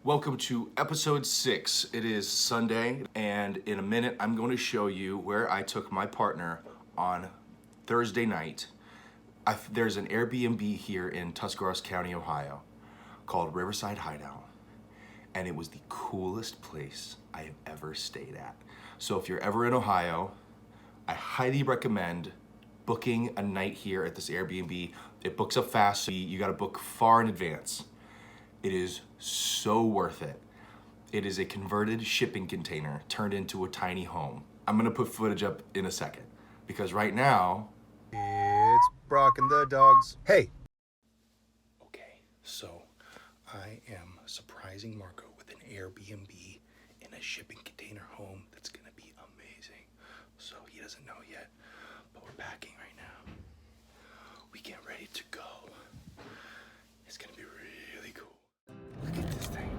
Welcome to episode 6. It is Sunday, and in a minute I'm going to show you where I took my partner on Thursday night. There's an Airbnb here in Tuscarawas County, Ohio, called Riverside Hideout, and it was the coolest place I have ever stayed at. So if you're ever in Ohio, I highly recommend booking a night here at this Airbnb. It books up fast, so you gotta book far in advance. It is so worth it. It is a converted shipping container turned into a tiny home. I'm gonna put footage up in a second because right now, it's Brock and the dogs. Hey! Okay, so I am surprising Marco with an Airbnb in a shipping container home that's gonna be amazing. So he doesn't know yet, but we're packing right now. We get ready to go. It's gonna be really cool. Look at this thing.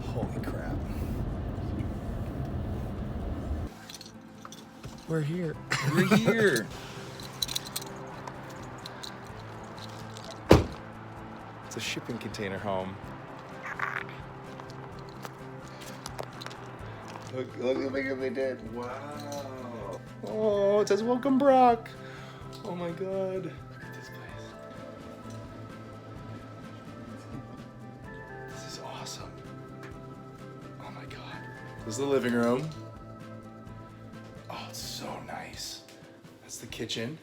Holy crap. We're here. We're here! It's a shipping container home. Look how big they did. Wow. Oh, it says welcome Brock. Oh my God. Look at this place. This is awesome. Oh my God. This is the living room. Oh, it's so nice. That's the kitchen.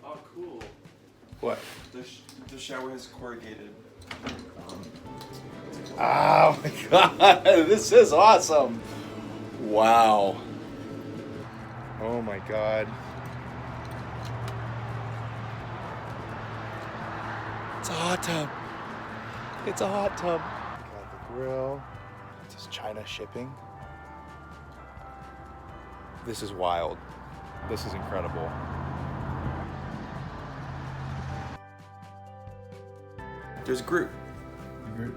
Oh, cool. What? The shower has corrugated. Oh my God. This is awesome. Wow. Oh my God. It's a hot tub. It's a hot tub. Got the grill. This is China shipping. This is wild. This is incredible. There's Groot. Groot.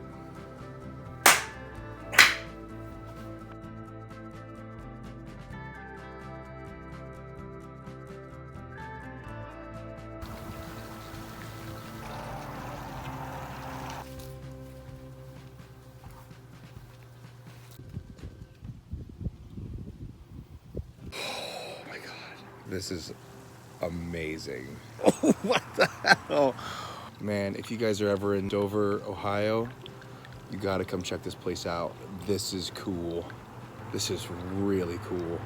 Oh my God. This is amazing. What the hell? Man, if you guys are ever in Dover, Ohio, you gotta come check this place out. This is cool. This is really cool.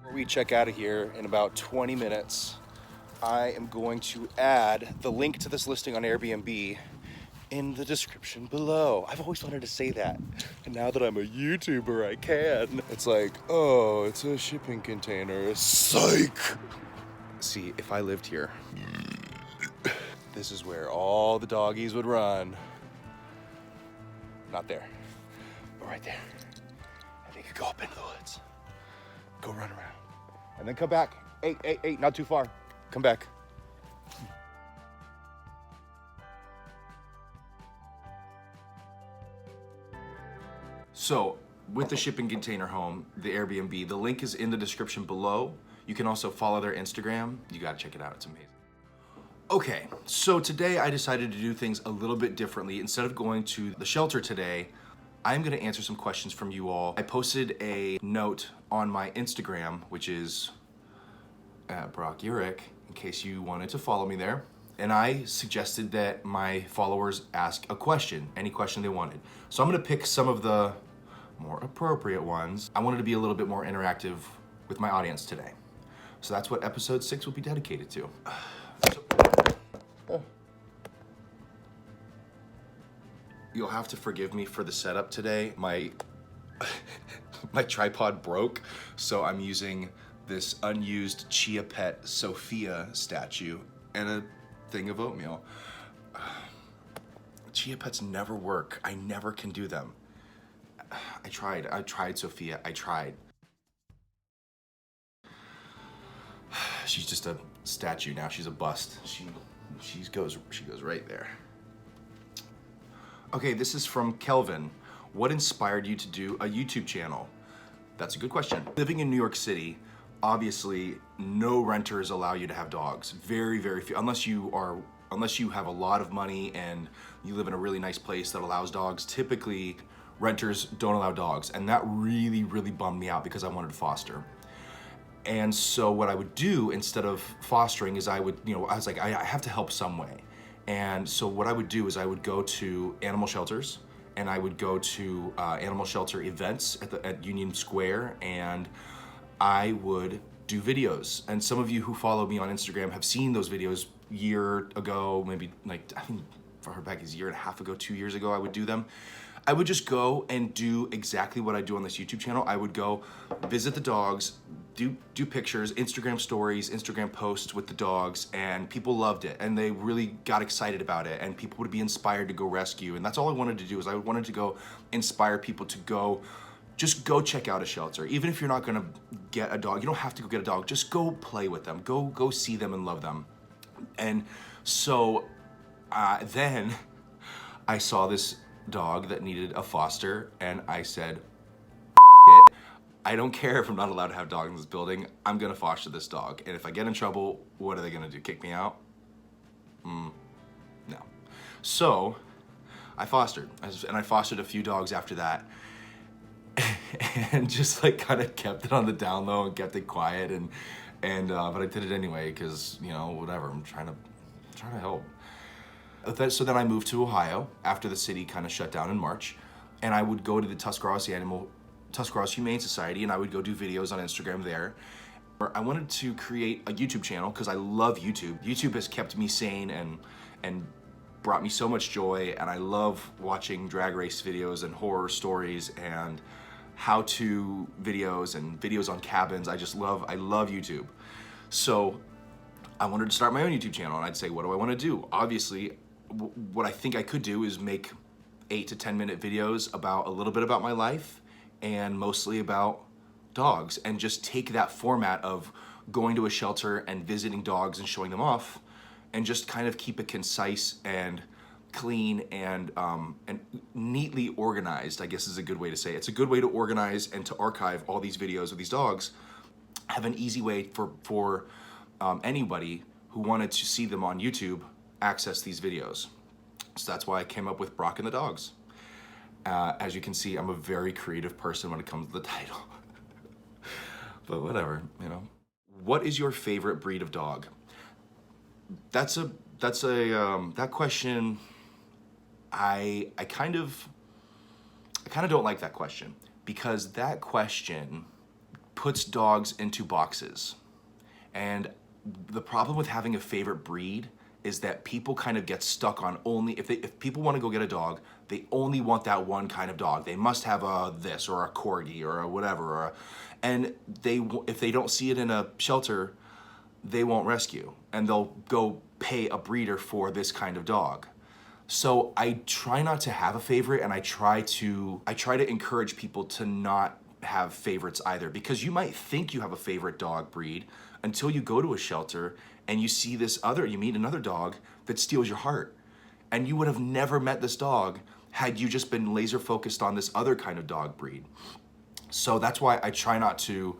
Before we check out of here in about 20 minutes, I am going to add the link to this listing on Airbnb in the description below. I've always wanted to say that, and now that I'm a YouTuber, I can. It's like, oh, it's a shipping container. Psych! See, if I lived here, this is where all the doggies would run. Not there, but right there. And they could go up into the woods, go run around, and then come back. Hey, not too far. Come back. So, with the shipping container home, the Airbnb, the link is in the description below. You can also follow their Instagram. You gotta check it out, it's amazing. Okay, so today I decided to do things a little bit differently. Instead of going to the shelter today, I'm gonna answer some questions from you all. I posted a note on my Instagram, which is at Brock Yurich, in case you wanted to follow me there. And I suggested that my followers ask a question, any question they wanted. So I'm gonna pick some of the more appropriate ones. I wanted to be a little bit more interactive with my audience today. So that's what episode 6 will be dedicated to. You'll have to forgive me for the setup today. My tripod broke, so I'm using this unused Chia Pet Sophia statue and a thing of oatmeal. Chia Pets never work. I never can do them. I tried Sophia, I tried. She's just a statue now, she's a bust. She goes right there. Okay, this is from Kelvin. What inspired you to do a YouTube channel? That's a good question. Living in New York City, obviously no renters allow you to have dogs. Very, very few, unless you have a lot of money and you live in a really nice place that allows dogs. Typically, renters don't allow dogs, and that really, really bummed me out because I wanted to foster. And so what I would do instead of fostering is I was like, I have to help some way. And so what I would do is I would go to animal shelters, and I would go to animal shelter events at Union Square, and I would do videos. And some of you who follow me on Instagram have seen those videos year ago, maybe like, I think far back as a year and a half ago, 2 years ago, I would do them. I would just go and do exactly what I do on this YouTube channel. I would go visit the dogs, do pictures, Instagram stories, Instagram posts with the dogs, and people loved it, and they really got excited about it, and people would be inspired to go rescue. And that's all I wanted to do, is I wanted to go inspire people to just go check out a shelter. Even if you're not gonna get a dog, you don't have to go get a dog, just go play with them, go see them and love them. And so then I saw this dog that needed a foster, and I said, it. I don't care if I'm not allowed to have dogs in this building. I'm gonna foster this dog. And if I get in trouble, what are they gonna do? Kick me out? No. So I fostered, and I fostered a few dogs after that. And just like kind of kept it on the down low and kept it quiet, but I did it anyway because, whatever, I'm trying to help. So then I moved to Ohio after the city kind of shut down in March, and I would go to the Tuscarawas Humane Society, and I would go do videos on Instagram there. I wanted to create a YouTube channel because I love YouTube. YouTube has kept me sane and brought me so much joy, and I love watching drag race videos and horror stories and how-to videos and videos on cabins. I love YouTube. So I wanted to start my own YouTube channel, and I'd say, what do I want to do? Obviously, what I think I could do is make 8 to 10 minute videos about a little bit about my life and mostly about dogs, and just take that format of going to a shelter and visiting dogs and showing them off, and just kind of keep it concise and clean and neatly organized, I guess is a good way to say it. It's a good way to organize and to archive all these videos of these dogs. Have an easy way for anybody who wanted to see them on YouTube access these videos. So that's why I came up with Brock and the Dogs. As you can see, I'm a very creative person when it comes to the title. But whatever, What is your favorite breed of dog? That question, I kind of don't like that question, because that question puts dogs into boxes. And the problem with having a favorite breed is that people kind of get stuck on only, if people want to go get a dog, they only want that one kind of dog. They must have a this or a corgi or a whatever, and if they don't see it in a shelter, they won't rescue, and they'll go pay a breeder for this kind of dog. So I try not to have a favorite, and I try to encourage people to not have favorites either, because you might think you have a favorite dog breed until you go to a shelter and you see you meet another dog that steals your heart. And you would have never met this dog had you just been laser focused on this other kind of dog breed. So that's why I try not to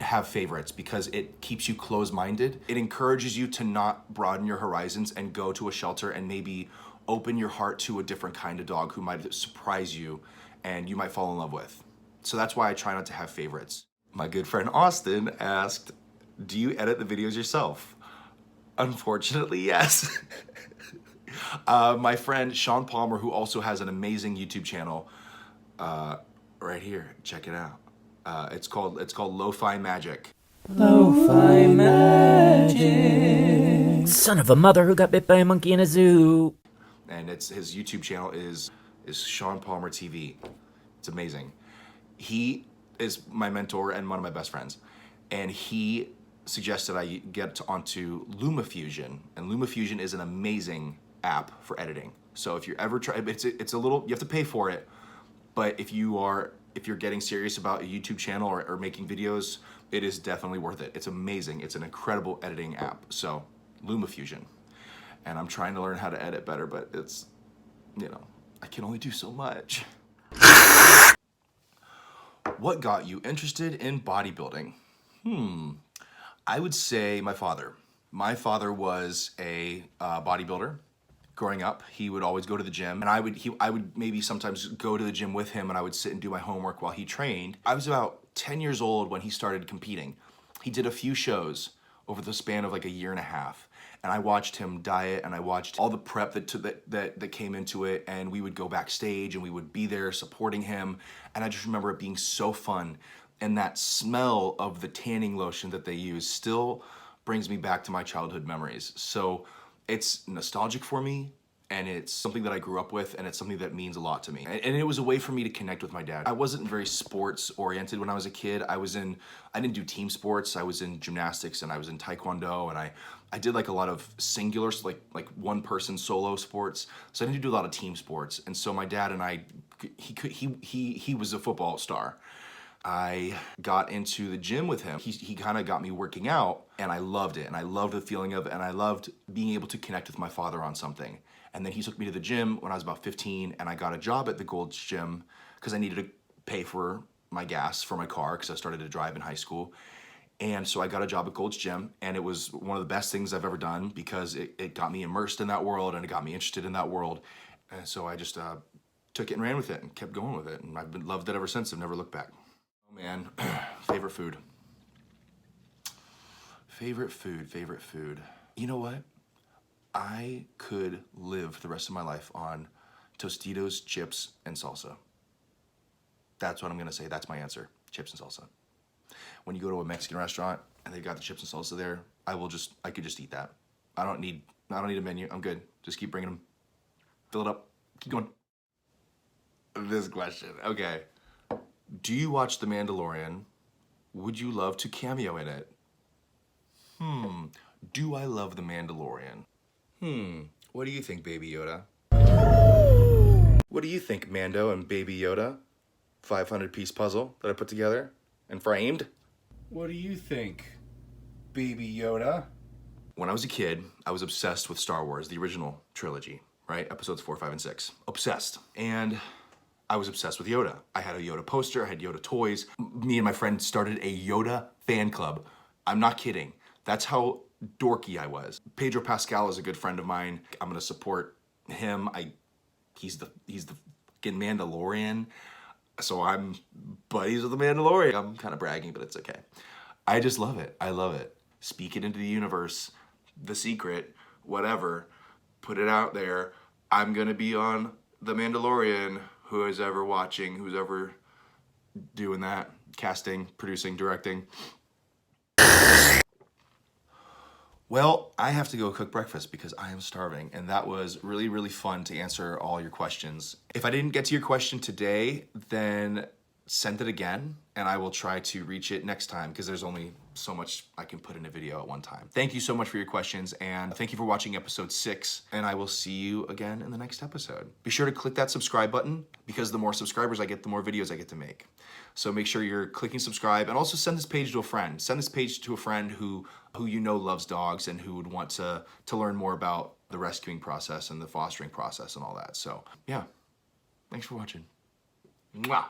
have favorites, because it keeps you closed-minded. It encourages you to not broaden your horizons and go to a shelter and maybe open your heart to a different kind of dog who might surprise you and you might fall in love with. So that's why I try not to have favorites. My good friend Austin asked, do you edit the videos yourself? Unfortunately, yes. My friend Sean Palmer, who also has an amazing YouTube channel, right here, check it out. It's called Lo-Fi Magic. Lo-Fi Magic. Son of a mother who got bit by a monkey in a zoo. And his YouTube channel is Sean Palmer TV. It's amazing. He is my mentor and one of my best friends, and he suggested I get onto LumaFusion, and LumaFusion is an amazing app for editing. So if you're ever it's a little, you have to pay for it, but if you're getting serious about a YouTube channel or making videos, it is definitely worth it. It's amazing. It's an incredible editing app. So LumaFusion. And I'm trying to learn how to edit better, but it's, I can only do so much. What got you interested in bodybuilding? I would say my father. My father was a bodybuilder. Growing up, he would always go to the gym, and I would maybe sometimes go to the gym with him, and I would sit and do my homework while he trained. I was about 10 years old when he started competing. He did a few shows over the span of like a year and a half, and I watched him diet, and I watched all the prep that came into it, and we would go backstage, and we would be there supporting him, and I just remember it being so fun, and that smell of the tanning lotion that they use still brings me back to my childhood memories. So it's nostalgic for me, and it's something that I grew up with, and it's something that means a lot to me. And it was a way for me to connect with my dad. I wasn't very sports oriented when I was a kid. I didn't do team sports. I was in gymnastics, and I was in taekwondo, and I did like a lot of singular, like one person solo sports. So I didn't do a lot of team sports. And so my dad and I, he was a football star. I got into the gym with him. He kind of got me working out, and I loved it, and I loved the feeling of it, and I loved being able to connect with my father on something. And then he took me to the gym when I was about 15, and I got a job at the Gold's Gym because I needed to pay for my gas for my car because I started to drive in high school. And so I got a job at Gold's Gym, and it was one of the best things I've ever done because it got me immersed in that world, and it got me interested in that world. And so I just took it and ran with it and kept going with it, and I've loved it ever since. I've never looked back. Oh man, favorite food. Favorite food. You know what? I could live the rest of my life on Tostitos, chips, and salsa. That's what I'm gonna say. That's my answer. Chips and salsa. When you go to a Mexican restaurant and they've got the chips and salsa there, I could just eat that. I don't need a menu. I'm good. Just keep bringing them. Fill it up. Keep going. This question. Okay. Do you watch The Mandalorian? Would you love to cameo in it? Do I love The Mandalorian? What do you think, Baby Yoda? What do you think, Mando and Baby Yoda? 500-piece puzzle that I put together and framed? What do you think, Baby Yoda? When I was a kid, I was obsessed with Star Wars, the original trilogy, right? Episodes 4, 5, and 6. Obsessed. And I was obsessed with Yoda. I had a Yoda poster, I had Yoda toys. Me and my friend started a Yoda fan club. I'm not kidding. That's how dorky I was. Pedro Pascal is a good friend of mine. I'm gonna support him. He's the fucking Mandalorian. So I'm buddies with the Mandalorian. I'm kind of bragging, but it's okay. I just love it. I love it. Speak it into the universe, the secret, whatever. Put it out there. I'm gonna be on The Mandalorian. Who is ever watching, who's ever doing that, casting, producing, directing. Well, I have to go cook breakfast because I am starving, and that was really, really fun to answer all your questions. If I didn't get to your question today, then send it again, and I will try to reach it next time because there's only so much I can put in a video at one time. Thank you so much for your questions, and thank you for watching episode 6, and I will see you again in the next episode. Be sure to click that subscribe button because the more subscribers I get, the more videos I get to make. So make sure you're clicking subscribe, and also send this page to a friend. Send this page to a friend who you know loves dogs and who would want to learn more about the rescuing process and the fostering process and all that. So yeah, thanks for watching. Mwah.